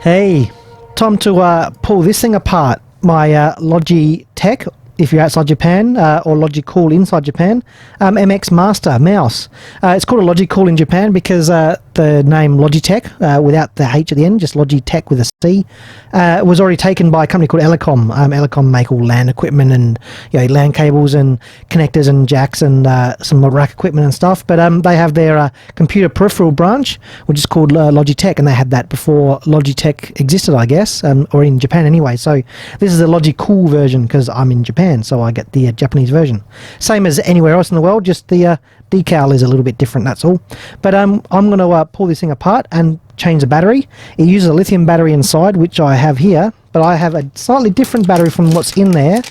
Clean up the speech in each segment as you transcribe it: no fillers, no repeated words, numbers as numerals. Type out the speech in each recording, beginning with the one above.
Hey, time to pull this thing apart. My Logitech, if you're outside Japan, or Logicool inside Japan, MX Master mouse. It's called a Logicool in Japan because the name Logitech, without the H at the end, just Logitech with a C, was already taken by a company called Elecom. Elecom make all LAN equipment and LAN cables and connectors and jacks and some rack equipment and stuff. But they have their computer peripheral branch, which is called Logitech, and they had that before Logitech existed, I guess, or in Japan anyway. So this is a Logicool version because I'm in Japan, so I get the Japanese version. Same as anywhere else in the world, just the decal is a little bit different, that's all. But I'm going to pull this thing apart and change the battery. It uses a lithium battery inside, which I have here, but I have a slightly different battery from what's in there.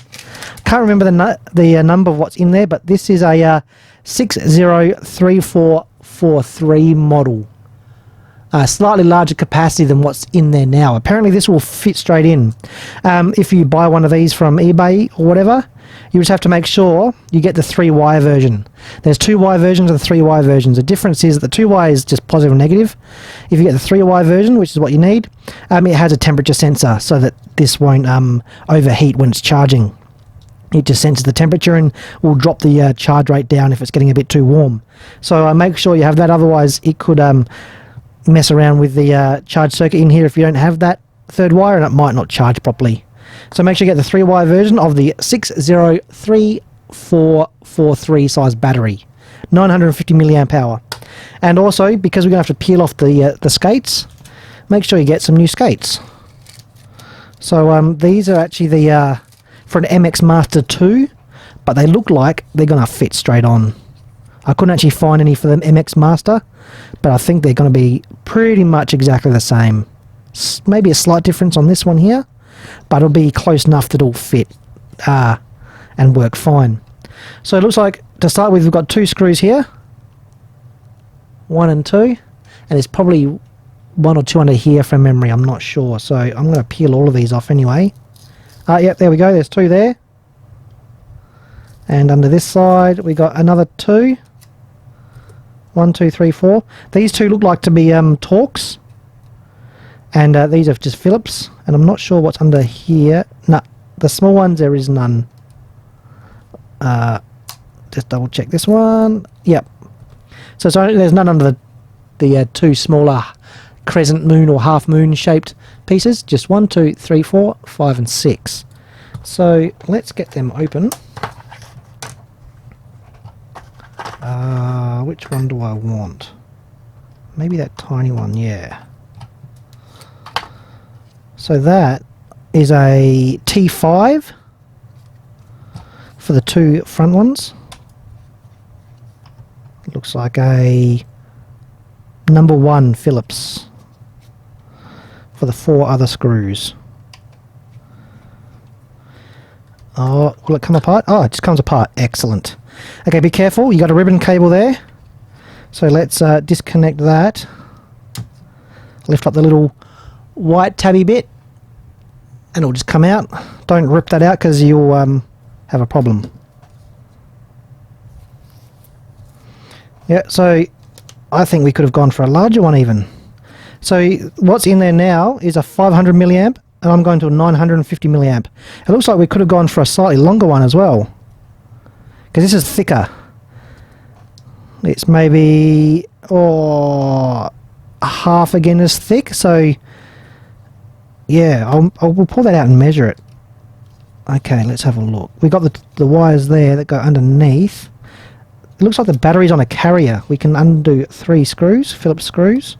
Can't remember the number of what's in there, but this is a 603443 model. Slightly larger capacity than what's in there now. Apparently this will fit straight in. If you buy one of these from eBay or whatever, you just have to make sure you get the 3-wire version. There's 2-wire versions and 3-wire versions. The difference is that the 2-wire is just positive and negative. If you get the 3-wire version, which is what you need, it has a temperature sensor so that this won't overheat when it's charging. It just senses the temperature and will drop the charge rate down if it's getting a bit too warm. So make sure you have that, otherwise it could mess around with the charge circuit in here if you don't have that 3rd wire, and it might not charge properly. So make sure you get the 3-wire version of the 603443 size battery, 950 milliamp hour. And also, because we're going to have to peel off the skates, make sure you get some new skates. So these are actually the for an MX Master 2, but they look like they're going to fit straight on. I couldn't actually find any for the MX Master, but I think they're going to be pretty much exactly the same. Maybe a slight difference on this one here, but it'll be close enough that it'll fit and work fine. So it looks like, to start with, we've got 2 screws here, 1 and 2, and there's probably 1 or 2 under here from memory, I'm not sure. So I'm going to peel all of these off anyway. Yep, there we go, there's 2 there. And under this side we got another 2. 1, 2, 3, 4. These 2 look like to be Torx, and these are just Phillips, and I'm not sure what's under here. No, the small ones there is none. Just double check this one. Yep. So there's none under the 2 smaller crescent moon or half moon shaped pieces. Just 1, 2, 3, 4, 5 and 6. So let's get them open. Which one do I want? Maybe that tiny one, yeah. So that is a T5 for the 2 front ones. It looks like a number 1 Phillips for the 4 other screws. Oh, will it come apart? Oh, it just comes apart. Excellent. Okay, be careful. You got a ribbon cable there. So let's disconnect that. Lift up the little white tabby bit, and it'll just come out. Don't rip that out because you'll have a problem. Yeah, so I think we could have gone for a larger one even. So what's in there now is a 500 milliamp, and I'm going to a 950 milliamp. It looks like we could have gone for a slightly longer one as well, because this is thicker. It's maybe half again as thick. So yeah, we'll pull that out and measure it. Okay, let's have a look. We got the wires there that go underneath. It looks like the battery's on a carrier. We can undo 3 screws, Phillips screws.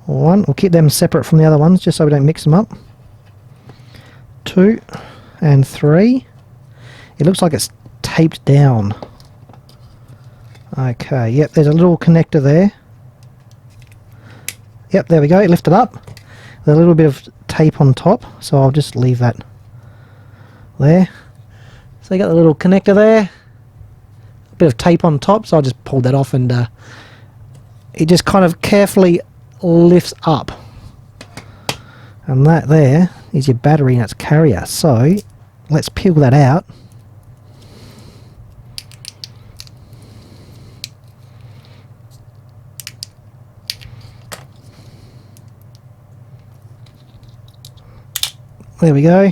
1, we'll keep them separate from the other ones just so we don't mix them up. 2 and 3. It looks like it's taped down. Okay, yep, there's a little connector there. Yep, there we go, it lifted up. There's a little bit of tape on top, so I'll just leave that there. So you got the little connector there, a bit of tape on top, so I'll just pull that off, and it just kind of carefully lifts up. And that there is your battery and its carrier. So let's peel that out. There we go.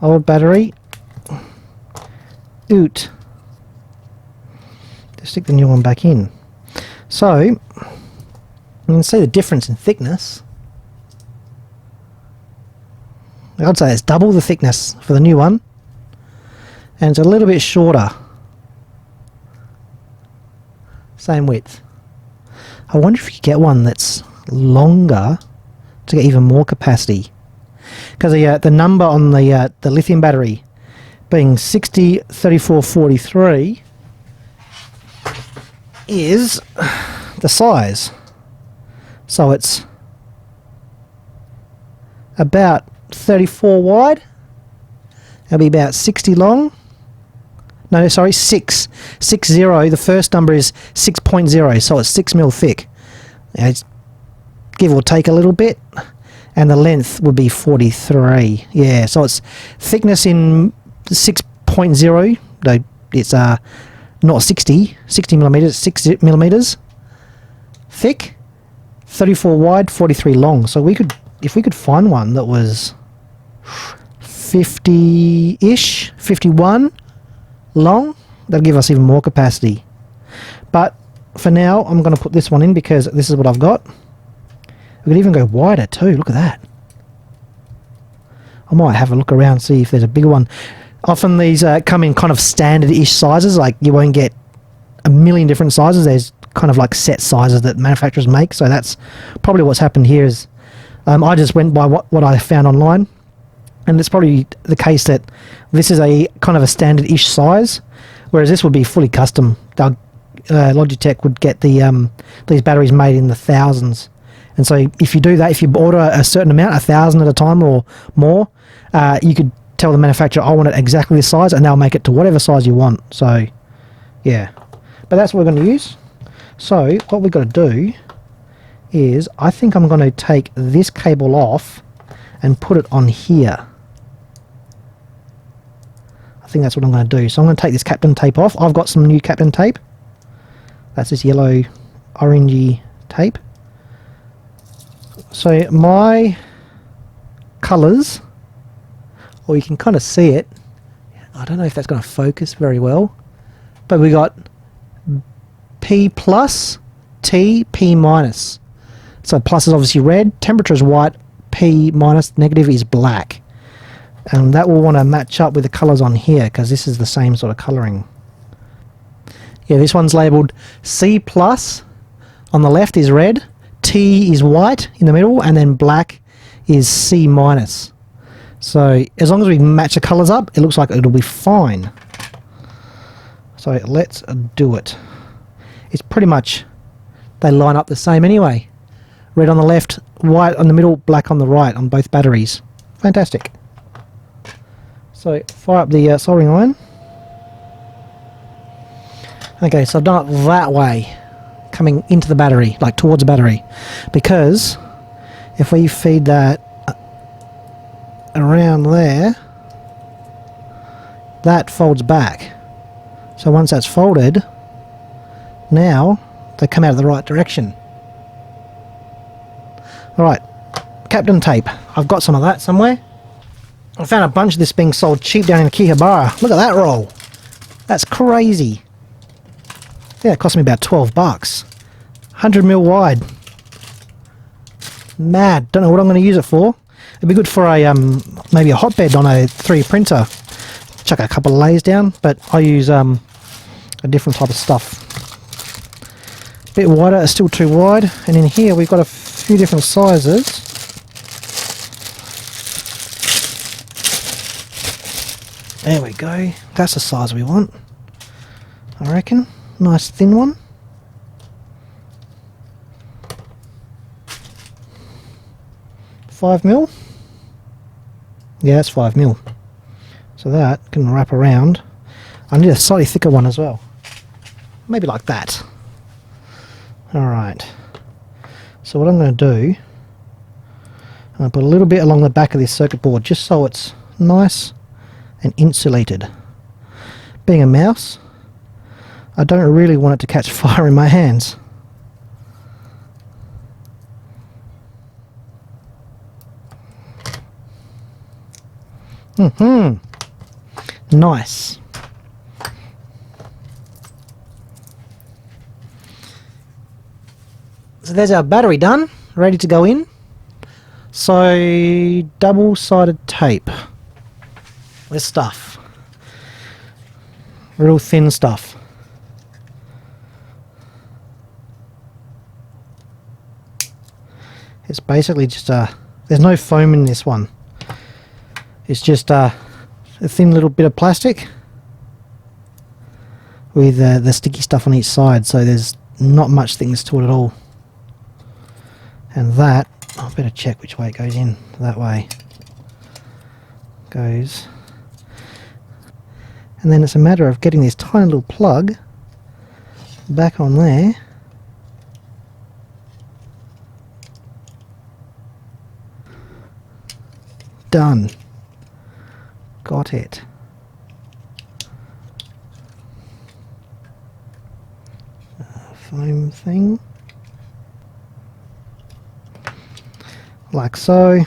Old battery. Oot. Just stick the new one back in. So, you can see the difference in thickness. I'd say it's double the thickness for the new one. And it's a little bit shorter. Same width. I wonder if you get one that's longer to get even more capacity. Because the number on the lithium battery being 60, 34, 43 is the size. So it's about 34 wide. It'll be about 60 long. No, sorry, 6. 60. The first number is 6.0, so it's 6 mil thick. It's give or take a little bit. And the length would be 43. Yeah, so it's thickness in 6.0. No, it's not 60 millimeters, 6 millimeters thick, 34 wide, 43 long. So we could, if we could find one that was 50-ish, 51 long, that'll give us even more capacity. But for now, I'm going to put this one in because this is what I've got. We could even go wider too. Look at that. I might have a look around, see if there's a bigger one. Often these come in kind of standard-ish sizes. Like you won't get a million different sizes. There's kind of like set sizes that manufacturers make. So that's probably what's happened here. Is I just went by what I found online, and it's probably the case that this is a kind of a standard-ish size, whereas this would be fully custom. Logitech would get the these batteries made in the thousands. And so if you do that, if you order a certain amount, 1,000 at a time or more, you could tell the manufacturer, I want it exactly this size, and they'll make it to whatever size you want. So, yeah. But that's what we're going to use. So, what we've got to do is, I think I'm going to take this cable off and put it on here. I think that's what I'm going to do. So I'm going to take this Kapton tape off. I've got some new Kapton tape. That's this yellow, orangey tape. So my colours, or you can kind of see it, I don't know if that's going to focus very well, but we got P plus, T, P minus. So plus is obviously red, temperature is white, P minus, negative is black. And that will want to match up with the colours on here, because this is the same sort of colouring. Yeah, this one's labelled C plus, on the left is red, T is white in the middle, and then black is C minus. So as long as we match the colours up, it looks like it'll be fine. So let's do it. It's pretty much, they line up the same anyway. Red on the left, white on the middle, black on the right on both batteries. Fantastic. So fire up the soldering iron. Okay, so I've done it that way, coming into the battery, like towards the battery, because if we feed that around there, that folds back. So once that's folded, now they come out of the right direction. Alright, Kapton tape. I've got some of that somewhere. I found a bunch of this being sold cheap down in Akihabara. Look at that roll. That's crazy. Yeah, it cost me about 12 bucks. 100 mil wide. Mad. Don't know what I'm going to use it for. It'd be good for a maybe a hotbed on a 3D printer. Chuck a couple of layers down, but I use a different type of stuff. A bit wider, it's still too wide. And in here we've got a few different sizes. There we go. That's the size we want, I reckon. Nice thin one. $5 mil. Yeah, that's 5 mil. So that can wrap around. I need a slightly thicker one as well. Maybe like that. Alright. So what I'm going to do, I'm going to put a little bit along the back of this circuit board just so it's nice and insulated. Being a mouse, I don't really want it to catch fire in my hands. Nice. So there's our battery done, ready to go in. So double-sided tape. This stuff. Real thin stuff. It's basically just there's no foam in this one. It's just a thin little bit of plastic with the sticky stuff on each side, so there's not much thickness to it at all. And that, I better check which way it goes in. That way goes, and then it's a matter of getting this tiny little plug back on there. Done. Got it. Foam thing. Like so.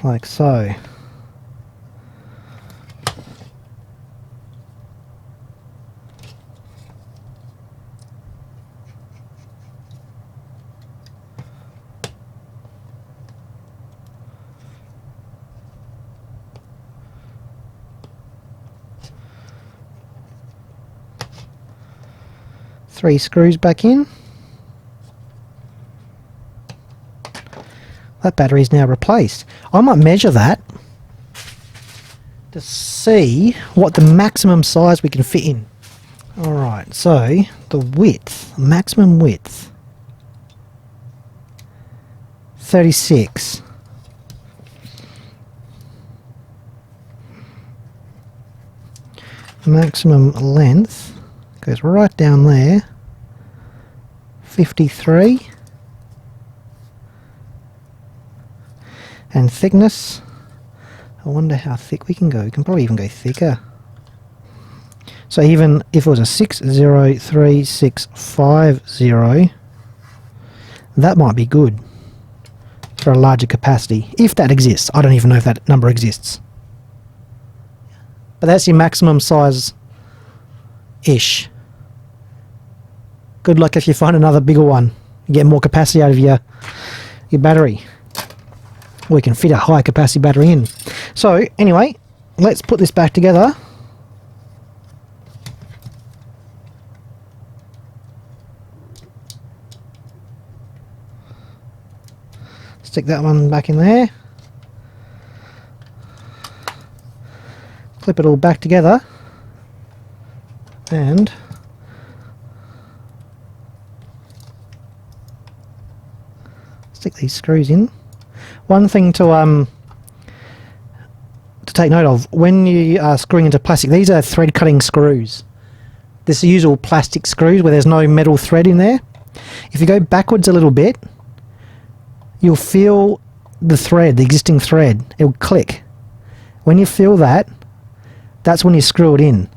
Like so. Three screws back in. That battery is now replaced. I might measure that to see what the maximum size we can fit in. Alright, so the width, maximum width, 36. Maximum length goes right down there, 53. And thickness, I wonder how thick we can go. We can probably even go thicker. So even if it was a 603650, that might be good for a larger capacity, if that exists. I don't even know if that number exists. But that's your maximum size-ish. Good luck if you find another bigger one. You get more capacity out of your battery. We can fit a high capacity battery in. So anyway, let's put this back together. Stick that one back in there. Clip it all back together. And stick these screws in. One thing to take note of, when you are screwing into plastic, these are thread cutting screws. This is the usual plastic screws where there's no metal thread in there. If you go backwards a little bit, you'll feel the thread, the existing thread, it'll click. When you feel that, that's when you screw it in,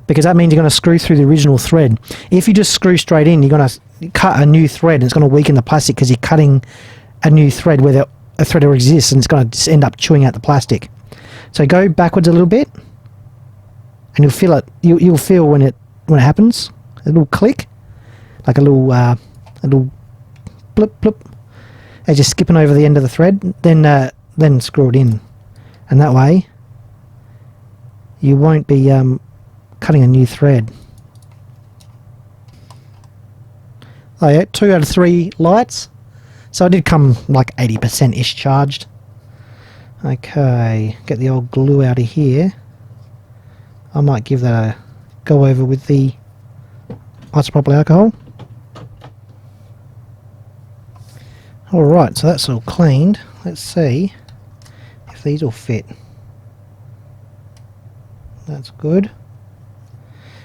because that means you're going to screw through the original thread. If you just screw straight in, you're going to cut a new thread and it's going to weaken the plastic because you're cutting a new thread where a thread already exists, and it's going to just end up chewing out the plastic. So go backwards a little bit, and you'll feel it. You'll feel when it happens, a little click, like a little blip blip, as you're skipping over the end of the thread. Then screw it in, and that way you won't be cutting a new thread. Oh yeah, 2 out of 3 lights. So it did come like 80%-ish charged. Okay, get the old glue out of here. I might give that a go over with the isopropyl alcohol. Alright, so that's all cleaned. Let's see if these will fit. That's good.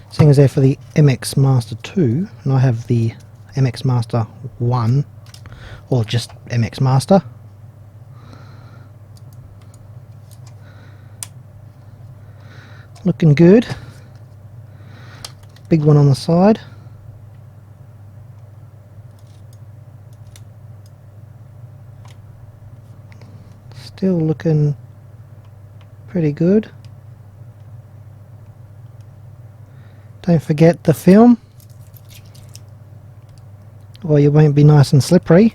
Seeing as they're for the MX Master 2, and I have the MX Master 1, or just MX Master. Looking good. Big one on the side. Still looking Pretty good. Don't forget the film, or you won't be nice and slippery.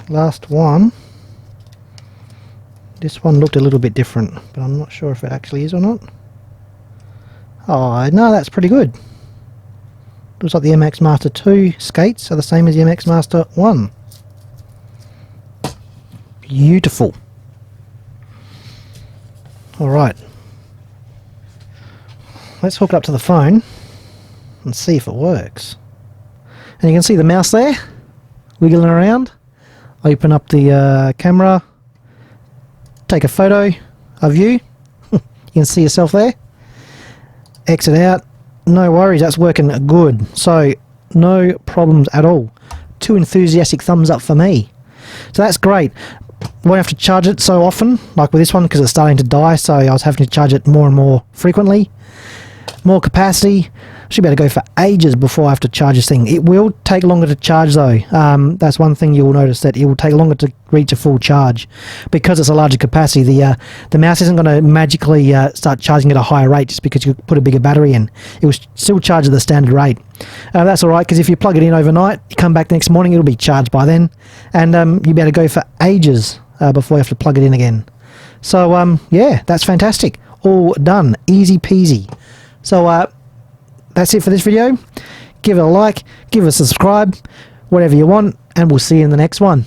Last one. This one looked a little bit different, but I'm not sure if it actually is or not. Oh, no, that's pretty good. Looks like the MX Master 2 skates are the same as the MX Master 1. Beautiful. Alright. Let's hook it up to the phone and see if it works. And you can see the mouse there, wiggling around. Open up the camera, take a photo of you. You can see yourself there. Exit out. No worries, that's working good. So, no problems at all. 2 enthusiastic thumbs up for me. So that's great. Won't have to charge it so often, like with this one, because it's starting to die, so I was having to charge it more and more frequently. More capacity. Should be able to go for ages before I have to charge this thing. It will take longer to charge though. That's one thing you'll notice, that it will take longer to reach a full charge. Because it's a larger capacity, the mouse isn't going to magically start charging at a higher rate just because you put a bigger battery in. It will still charge at the standard rate. That's alright, because if you plug it in overnight, you come back the next morning, it'll be charged by then. And you'll be able to go for ages before you have to plug it in again. So yeah, that's fantastic. All done. Easy peasy. So that's it for this video. Give it a like, give it a subscribe, whatever you want, and we'll see you in the next one.